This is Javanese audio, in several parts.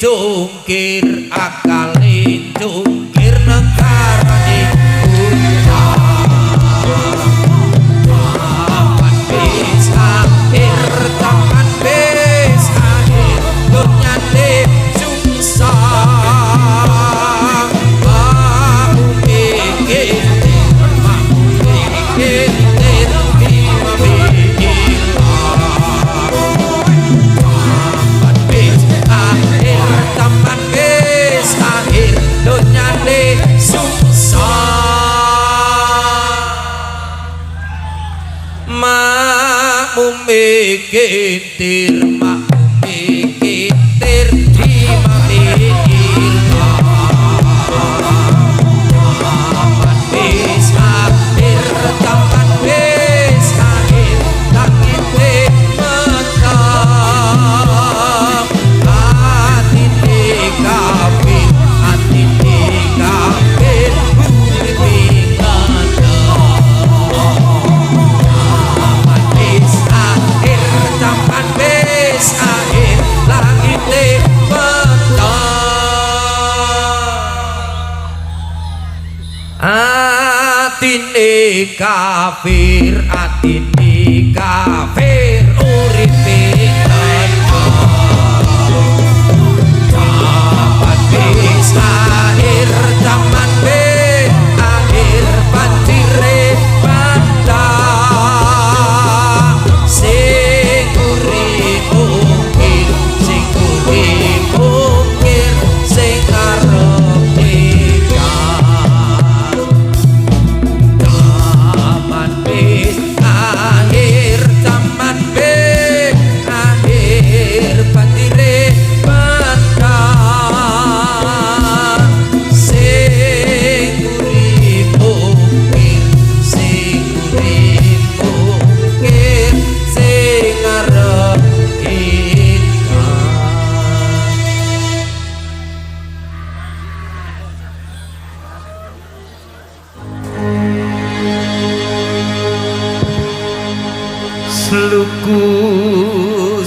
jungkir akale jungkir negarane taman bis akhir taman bis akhir dunyane sungsang mau mikir mikitir mak mikitir di mamikir taman bis akhir taman bis akhir langit menang hati kafir kafir atine kafir uripe taman bis akhir taman bis akhir banjire pandang sing urip mungkir sing urip mungkir sing arep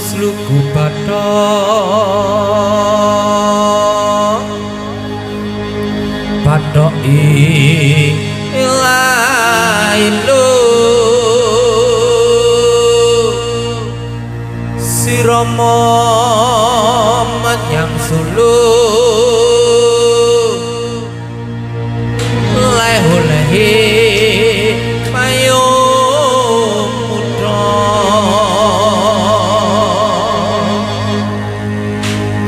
sluku patok ilailu sirama menyang sulu leh-lehe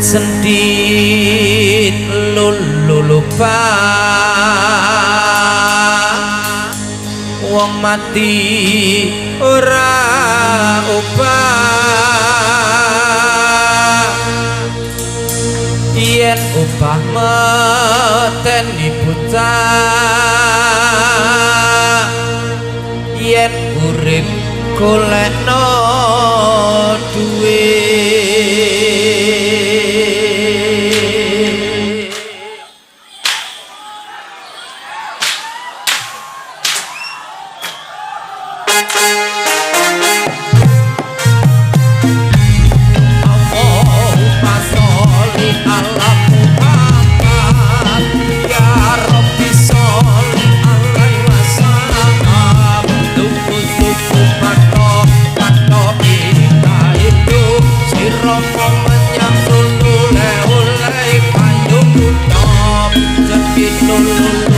sendit lulupa wong mati ora upah yen upah meteni bocah yen urip golekno duit Lupa,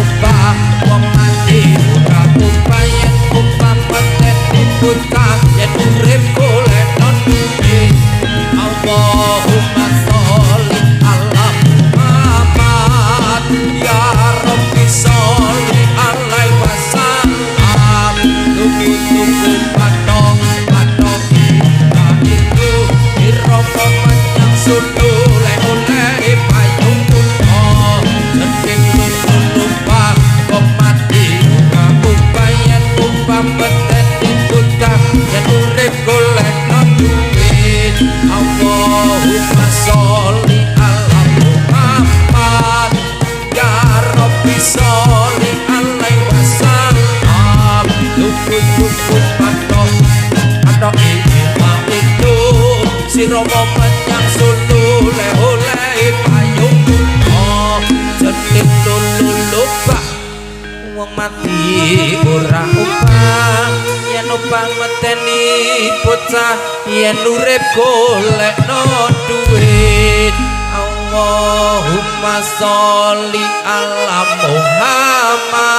wong mati ora upah yen upah meteni bocah yen urip golekno duit Allahumma sholli ala Muhammad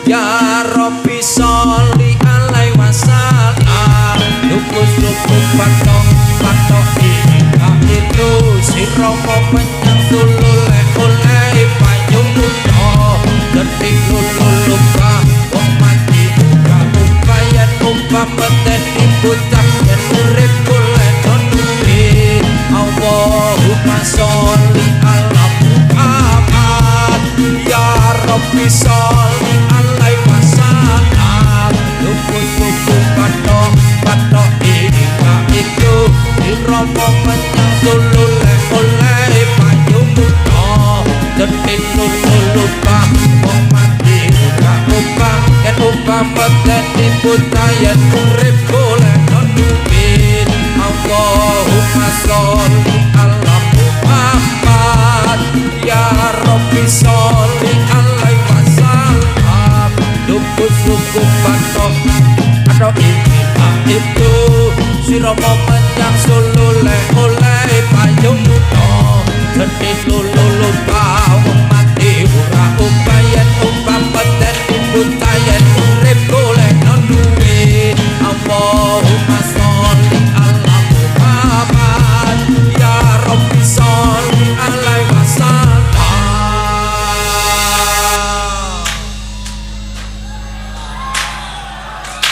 ya Rabbi sholli alaihi wasallam lukus-lukus patok ini itu si Romo menyang sulule oleh payung muda detik luluka wong mati buka upayan umpah meteni bocah yen urip golekno duit Allahumma sholli ala Muhammad ya Rabbi sholli alaihi wasallam lukus-lukus patok ini itu si Romo menyang sulule oleh payung muda detik luluka wong mati buka upah yen upah meteni bocah yen urip golekno duit Allahumma sholli ala Muhammad ya Rabbi sholli alaihi wasallam lukus-lukus patok ini itu si Romo